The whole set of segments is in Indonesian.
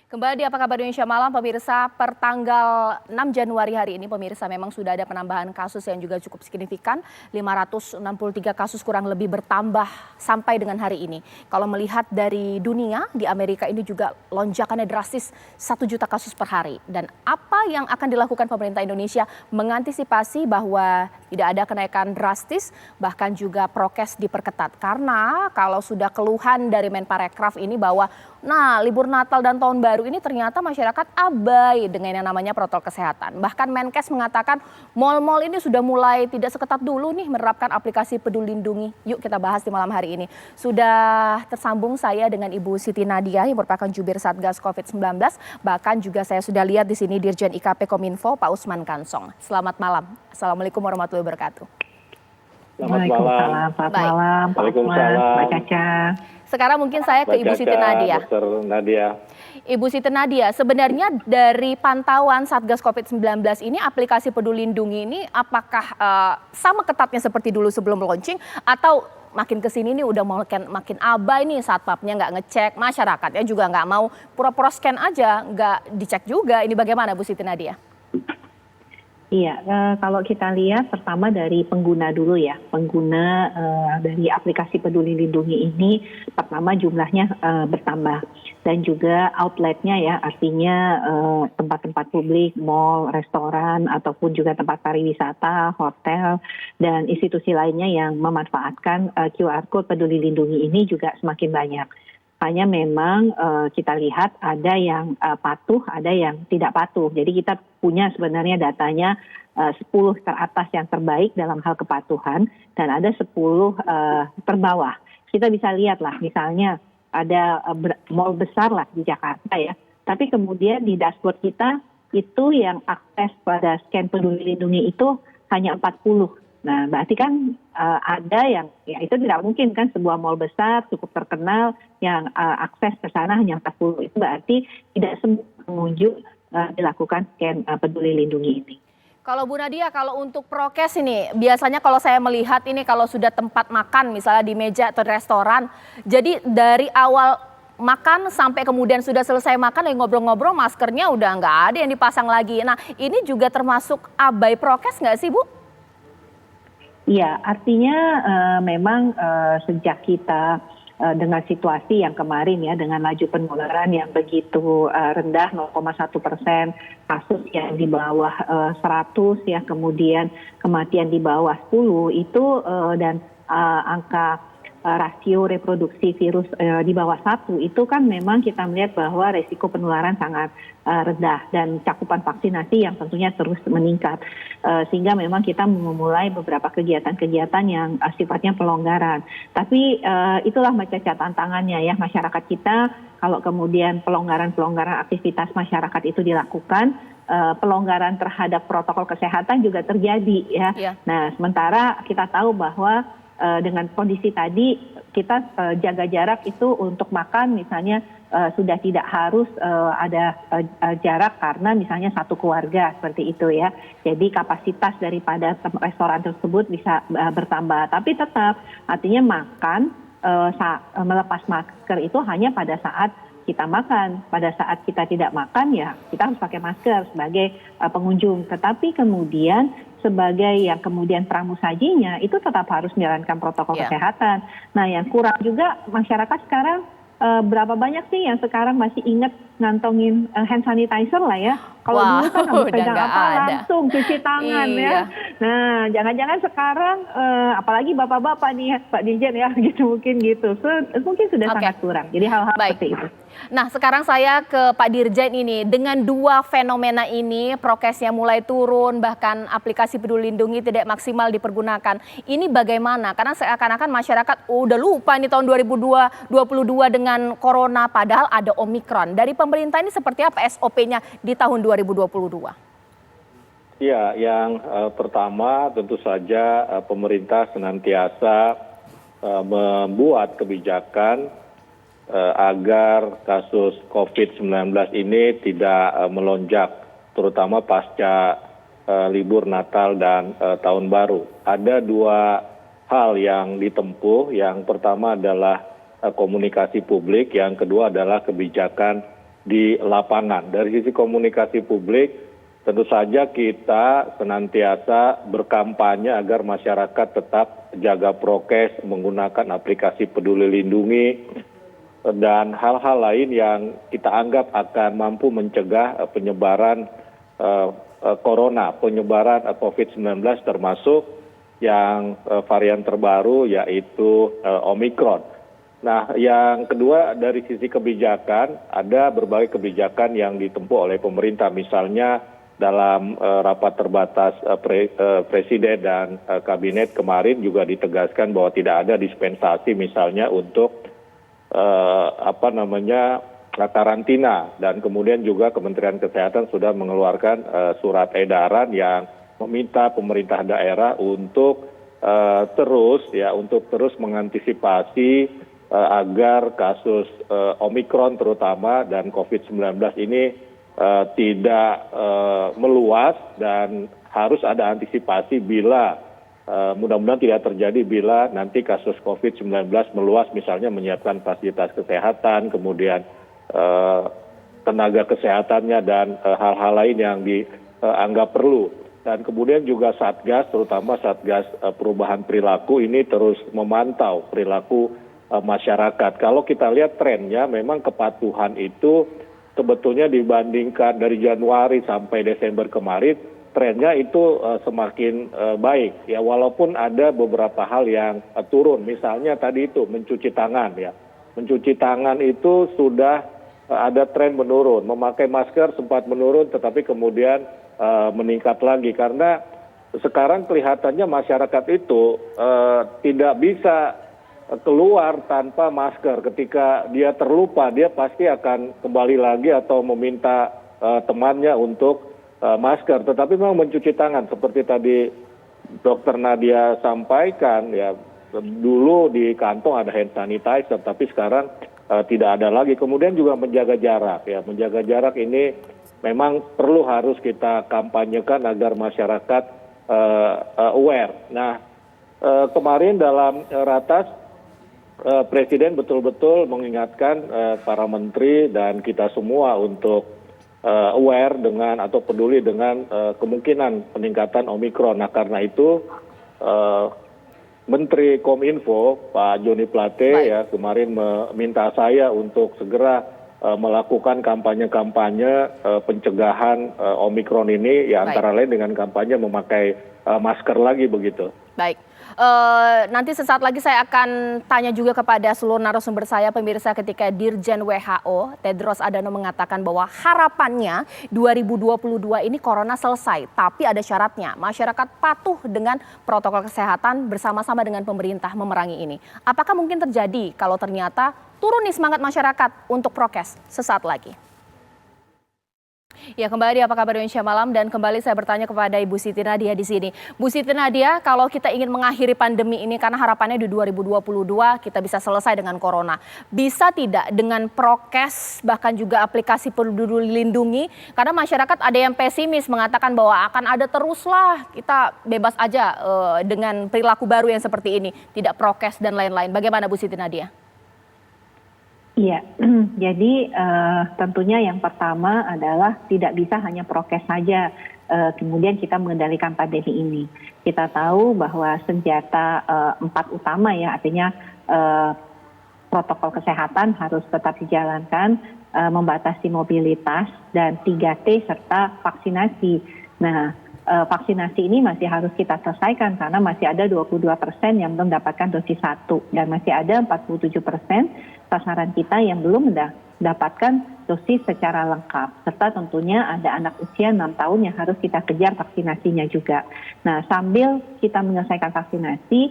Kembali di Apa Kabar Indonesia Malam, pemirsa, per tanggal 6 Januari hari ini, pemirsa, memang sudah ada penambahan kasus yang juga cukup signifikan. 563 kasus kurang lebih bertambah sampai dengan hari ini. Kalau melihat dari dunia, di Amerika ini juga lonjakannya drastis 1 juta kasus per hari. Dan apa yang akan dilakukan pemerintah Indonesia mengantisipasi bahwa tidak ada kenaikan drastis, bahkan juga prokes diperketat. Karena kalau sudah keluhan dari Menparekraf ini bahwa libur Natal dan Tahun Baru ini ternyata masyarakat abai dengan yang namanya protokol kesehatan. Bahkan Menkes mengatakan mal-mal ini sudah mulai tidak seketat dulu nih menerapkan aplikasi Peduli Lindungi. Yuk kita bahas di malam hari ini. Sudah tersambung saya dengan Ibu Siti Nadia yang merupakan jubir Satgas COVID-19. Bahkan juga saya sudah lihat di sini Dirjen IKP Kominfo Pak Usman Kansong. Selamat malam. Assalamualaikum warahmatullahi wabarakatuh. Selamat malam. Selamat malam. Waalaikumsalam. Mbak Caca. Sekarang mungkin saya ke Ibu Siti Nadia. Dr. Nadia. Ibu Siti Nadia, sebenarnya dari pantauan Satgas COVID-19 ini, aplikasi Peduli Lindungi ini apakah sama ketatnya seperti dulu sebelum launching atau makin kesini nih udah makin abai nih, satpamnya nggak ngecek, masyarakatnya juga nggak mau, pura-pura scan aja, nggak dicek juga. Ini bagaimana Bu Siti Nadia? Iya, kalau kita lihat pertama dari pengguna dulu ya, pengguna dari aplikasi Peduli Lindungi ini pertama jumlahnya bertambah dan juga outletnya ya, artinya tempat-tempat publik, mall, restoran ataupun juga tempat pariwisata, hotel dan institusi lainnya yang memanfaatkan QR Code Peduli Lindungi ini juga semakin banyak. Hanya memang kita lihat ada yang patuh, ada yang tidak patuh. Jadi kita punya sebenarnya datanya 10 teratas yang terbaik dalam hal kepatuhan dan ada 10 terbawah. Kita bisa lihat lah misalnya ada mall besar lah di Jakarta ya. Tapi kemudian di dashboard kita itu yang akses pada scan Peduli Lindungi itu hanya 40. Nah, berarti kan ada yang, ya itu tidak mungkin kan sebuah mall besar cukup terkenal yang akses ke sana hanya 40. Itu berarti tidak semua pengunjung dilakukan scan Peduli Lindungi ini. Kalau Bu Nadia, kalau untuk prokes ini, biasanya kalau saya melihat ini kalau sudah tempat makan misalnya di meja atau di restoran, jadi dari awal makan sampai kemudian sudah selesai makan, ngobrol-ngobrol maskernya udah nggak ada yang dipasang lagi. Nah, ini juga termasuk abai prokes nggak sih Bu? Iya, artinya memang sejak kita dengan situasi yang kemarin ya, dengan laju penularan yang begitu rendah 0,1%, kasus yang di bawah 100 ya, kemudian kematian di bawah 10 itu dan angka rasio reproduksi virus di bawah 1 itu kan memang kita melihat bahwa resiko penularan sangat rendah dan cakupan vaksinasi yang tentunya terus meningkat sehingga memang kita memulai beberapa kegiatan-kegiatan yang sifatnya pelonggaran. Tapi itulah macam tantangannya ya, masyarakat kita kalau kemudian pelonggaran aktivitas masyarakat itu dilakukan, pelonggaran terhadap protokol kesehatan juga terjadi ya. Yeah. Nah, sementara kita tahu bahwa dengan kondisi tadi kita jaga jarak itu untuk makan misalnya sudah tidak harus ada jarak karena misalnya satu keluarga seperti itu ya. Jadi kapasitas daripada restoran tersebut bisa bertambah. Tapi tetap artinya makan melepas masker itu hanya pada saat kita makan. Pada saat kita tidak makan ya kita harus pakai masker sebagai pengunjung. Tetapi kemudian sebagai yang kemudian pramusajinya itu tetap harus menjalankan protokol kesehatan. Nah, yang kurang juga masyarakat sekarang berapa banyak sih yang sekarang masih ingat ngantongin hand sanitizer lah ya. Kalau dulu kan harus pegang apa langsung cuci tangan ya. Nah, jangan-jangan sekarang apalagi bapak-bapak nih Pak Dirjen ya gitu mungkin gitu. Mungkin sudah sangat kurang. Jadi hal-hal seperti itu. Nah, sekarang saya ke Pak Dirjen ini. Dengan dua fenomena ini, prokesnya mulai turun, bahkan aplikasi Peduli Lindungi tidak maksimal dipergunakan. Ini bagaimana? Karena seakan-akan masyarakat udah lupa ini tahun 2022 dengan corona, padahal ada Omikron. Dari pemerintah ini seperti apa SOP-nya di tahun 2022? Ya, yang pertama tentu saja pemerintah senantiasa membuat kebijakan agar kasus COVID-19 ini tidak melonjak, terutama pasca libur Natal dan Tahun Baru. Ada dua hal yang ditempuh. Yang pertama adalah komunikasi publik, yang kedua adalah kebijakan di lapangan. Dari sisi komunikasi publik, tentu saja kita senantiasa berkampanye agar masyarakat tetap jaga prokes, menggunakan aplikasi Peduli Lindungi, dan hal-hal lain yang kita anggap akan mampu mencegah penyebaran corona, penyebaran COVID-19 termasuk yang varian terbaru yaitu Omikron. Nah, yang kedua dari sisi kebijakan, ada berbagai kebijakan yang ditempuh oleh pemerintah, misalnya dalam rapat terbatas Presiden dan Kabinet kemarin juga ditegaskan bahwa tidak ada dispensasi misalnya untuk karantina, dan kemudian juga Kementerian Kesehatan sudah mengeluarkan surat edaran yang meminta pemerintah daerah untuk terus mengantisipasi agar kasus Omikron terutama dan COVID-19 ini tidak meluas, dan harus ada antisipasi bila mudah-mudahan tidak terjadi bila nanti kasus COVID-19 meluas, misalnya menyiapkan fasilitas kesehatan, kemudian tenaga kesehatannya dan hal-hal lain yang dianggap perlu. Dan kemudian juga Satgas, terutama Satgas perubahan perilaku ini terus memantau perilaku masyarakat. Kalau kita lihat trennya, memang kepatuhan itu sebetulnya dibandingkan dari Januari sampai Desember kemarin, trennya itu semakin baik. Ya, walaupun ada beberapa hal yang turun, misalnya tadi itu mencuci tangan ya. Mencuci tangan itu sudah ada tren menurun. Memakai masker sempat menurun, tetapi kemudian meningkat lagi karena sekarang kelihatannya masyarakat itu tidak bisa keluar tanpa masker. Ketika dia terlupa, dia pasti akan kembali lagi atau meminta temannya untuk masker. Tetapi memang mencuci tangan seperti tadi Dr. Nadia sampaikan ya, dulu di kantong ada hand sanitizer, tapi sekarang tidak ada lagi. Kemudian juga menjaga jarak ya, menjaga jarak ini memang harus kita kampanyekan agar masyarakat aware. Nah, kemarin dalam ratas Presiden betul-betul mengingatkan para menteri dan kita semua untuk aware dengan atau peduli dengan kemungkinan peningkatan Omikron. Nah, karena itu Menteri Kominfo Pak Joni Plate ya kemarin meminta saya untuk segera melakukan kampanye-kampanye pencegahan Omikron ini, ya antara lain dengan kampanye memakai masker lagi begitu. Baik. Nanti sesaat lagi saya akan tanya juga kepada seluruh narasumber saya, pemirsa, ketika Dirjen WHO Tedros Adhanom mengatakan bahwa harapannya 2022 ini corona selesai, tapi ada syaratnya, masyarakat patuh dengan protokol kesehatan bersama-sama dengan pemerintah memerangi ini. Apakah mungkin terjadi kalau ternyata turun nih semangat masyarakat untuk prokes? Sesaat lagi. Ya, kembali apa kabar Indonesia Malam, dan kembali saya bertanya kepada Ibu Siti Nadia di sini. Bu Siti Nadia, kalau kita ingin mengakhiri pandemi ini karena harapannya di 2022 kita bisa selesai dengan corona, bisa tidak dengan prokes bahkan juga aplikasi Peduli Lindungi? Karena masyarakat ada yang pesimis mengatakan bahwa akan ada teruslah kita bebas aja dengan perilaku baru yang seperti ini, tidak prokes dan lain-lain. Bagaimana Bu Siti Nadia? Iya, jadi tentunya yang pertama adalah tidak bisa hanya prokes saja, kemudian kita mengendalikan pandemi ini. Kita tahu bahwa senjata 4 utama ya, artinya protokol kesehatan harus tetap dijalankan, membatasi mobilitas, dan 3T serta vaksinasi. Nah, vaksinasi ini masih harus kita selesaikan karena masih ada 22% yang belum mendapatkan dosis 1 dan masih ada 47% sasaran kita yang belum mendapatkan dosis secara lengkap. Serta tentunya ada anak usia 6 tahun yang harus kita kejar vaksinasinya juga. Nah, sambil kita menyelesaikan vaksinasi,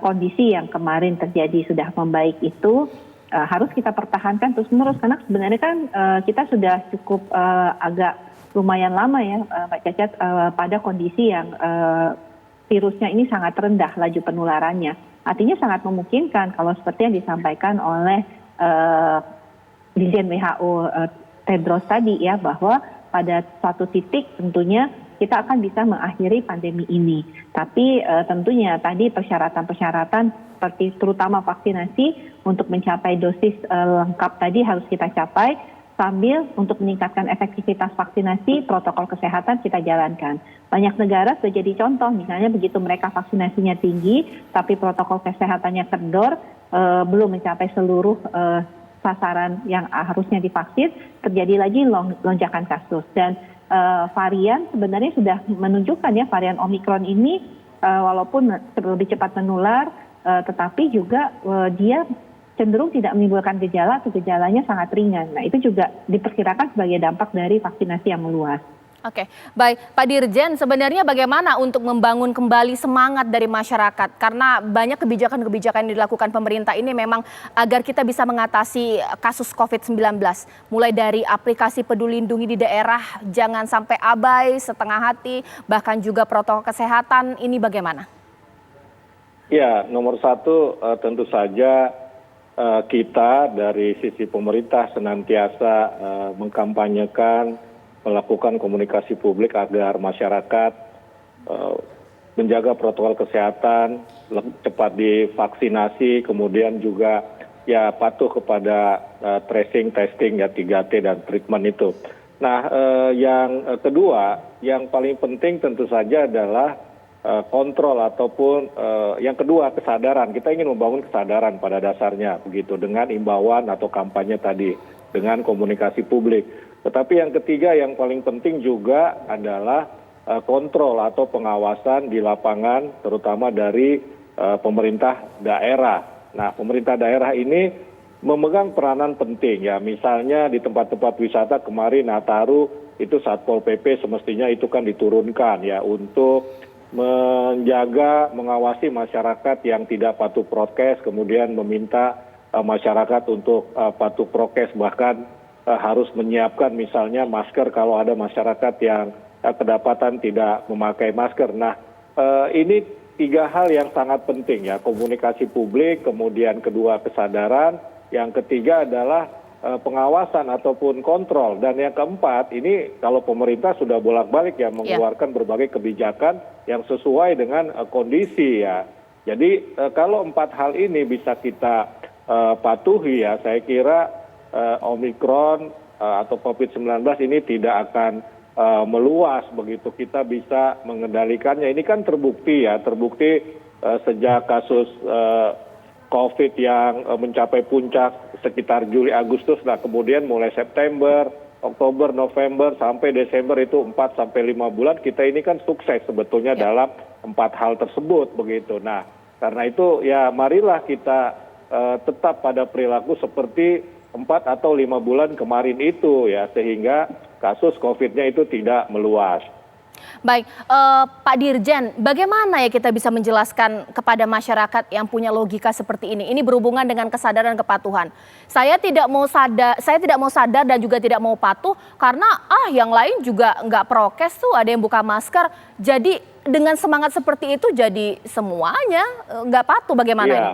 kondisi yang kemarin terjadi sudah membaik itu harus kita pertahankan terus-menerus, karena sebenarnya kan kita sudah cukup agak lumayan lama ya Pak Cacat pada kondisi yang virusnya ini sangat rendah laju penularannya. Artinya sangat memungkinkan kalau seperti yang disampaikan oleh Dirjen WHO Tedros tadi ya, bahwa pada suatu titik tentunya kita akan bisa mengakhiri pandemi ini. Tapi tentunya tadi persyaratan-persyaratan seperti terutama vaksinasi untuk mencapai dosis lengkap tadi harus kita capai. sambil untuk meningkatkan efektivitas vaksinasi, protokol kesehatan kita jalankan. Banyak negara sudah jadi contoh, misalnya begitu mereka vaksinasinya tinggi, tapi protokol kesehatannya kendor, belum mencapai seluruh sasaran yang harusnya divaksin, terjadi lagi lonjakan kasus. Dan varian sebenarnya sudah menunjukkan ya, varian Omikron ini walaupun lebih cepat menular, tetapi juga dia cenderung tidak menimbulkan gejala atau gejalanya sangat ringan. Nah, itu juga diperkirakan sebagai dampak dari vaksinasi yang meluas. Oke, baik Pak Dirjen, sebenarnya bagaimana untuk membangun kembali semangat dari masyarakat? Karena banyak kebijakan-kebijakan yang dilakukan pemerintah ini memang agar kita bisa mengatasi kasus COVID-19. Mulai dari aplikasi Peduli Lindungi di daerah, jangan sampai abai, setengah hati, bahkan juga protokol kesehatan, ini bagaimana? Ya, nomor satu tentu saja kita dari sisi pemerintah senantiasa mengkampanyekan, melakukan komunikasi publik agar masyarakat menjaga protokol kesehatan, cepat divaksinasi, kemudian juga ya patuh kepada tracing, testing, ya 3T dan treatment itu. Nah, yang kedua, yang paling penting tentu saja adalah kontrol ataupun yang kedua kesadaran. Kita ingin membangun kesadaran pada dasarnya begitu dengan imbauan atau kampanye tadi, dengan komunikasi publik. Tetapi yang ketiga yang paling penting juga adalah kontrol atau pengawasan di lapangan, terutama dari pemerintah daerah. Nah, pemerintah daerah ini memegang peranan penting ya, misalnya di tempat-tempat wisata kemarin Nataru itu Satpol PP semestinya itu kan diturunkan ya untuk menjaga, mengawasi masyarakat yang tidak patuh prokes, kemudian meminta masyarakat untuk patuh prokes, bahkan harus menyiapkan misalnya masker kalau ada masyarakat yang kedapatan tidak memakai masker. Nah, ini tiga hal yang sangat penting ya, komunikasi publik, kemudian kedua kesadaran, yang ketiga adalah pengawasan ataupun kontrol, dan yang keempat ini kalau pemerintah sudah bolak-balik ya mengeluarkan berbagai kebijakan yang sesuai dengan kondisi ya. Jadi kalau empat hal ini bisa kita patuhi ya, saya kira Omikron atau COVID-19 ini tidak akan meluas begitu, kita bisa mengendalikannya. Ini kan terbukti ya, sejak kasus COVID yang mencapai puncak sekitar Juli Agustus, nah kemudian mulai September, Oktober, November sampai Desember itu 4 sampai 5 bulan kita ini kan sukses sebetulnya dalam empat hal tersebut begitu. Nah, karena itu ya marilah kita tetap pada perilaku seperti 4 atau 5 bulan kemarin itu ya, sehingga kasus COVID-nya itu tidak meluas. Baik, Pak Dirjen, bagaimana ya kita bisa menjelaskan kepada masyarakat yang punya logika seperti ini? Ini berhubungan dengan kesadaran kepatuhan. Saya tidak mau sadar dan juga tidak mau patuh karena yang lain juga nggak prokes tuh, ada yang buka masker. Jadi dengan semangat seperti itu jadi semuanya nggak patuh, bagaimana ini?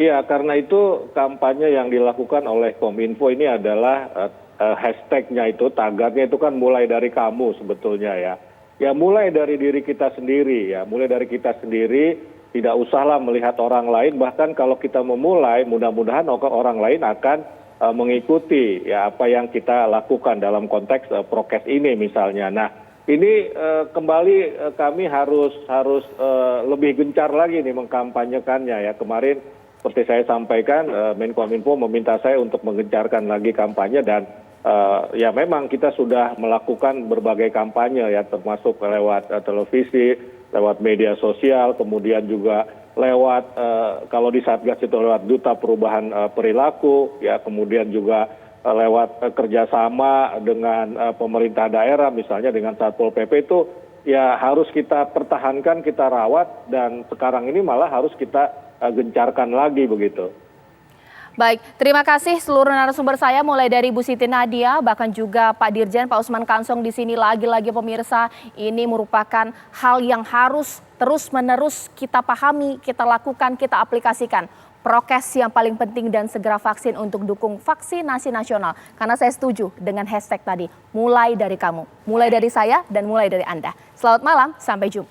Iya, karena itu kampanye yang dilakukan oleh Kominfo ini adalah hashtagnya itu, tagarnya itu kan mulai dari kamu sebetulnya ya. Ya mulai dari diri kita sendiri ya, mulai dari kita sendiri, tidak usahlah melihat orang lain, bahkan kalau kita memulai mudah-mudahan orang lain akan mengikuti ya apa yang kita lakukan dalam konteks prokes ini misalnya. Nah ini kembali kami harus lebih gencar lagi nih mengkampanyekannya ya. Kemarin seperti saya sampaikan Menkominfo meminta saya untuk menggencarkan lagi kampanye, dan ya memang kita sudah melakukan berbagai kampanye ya, termasuk lewat televisi, lewat media sosial, kemudian juga lewat kalau di Satgas itu lewat Duta Perubahan Perilaku ya, kemudian juga lewat kerjasama dengan pemerintah daerah misalnya dengan Satpol PP itu ya harus kita pertahankan, kita rawat, dan sekarang ini malah harus kita gencarkan lagi begitu. Baik, terima kasih seluruh narasumber saya mulai dari Bu Siti Nadia, bahkan juga Pak Dirjen, Pak Usman Kansong di sini. Lagi-lagi pemirsa, ini merupakan hal yang harus terus-menerus kita pahami, kita lakukan, kita aplikasikan. Prokes yang paling penting dan segera vaksin untuk dukung vaksinasi nasional. Karena saya setuju dengan hashtag tadi, mulai dari kamu, mulai dari saya dan mulai dari Anda. Selamat malam, sampai jumpa.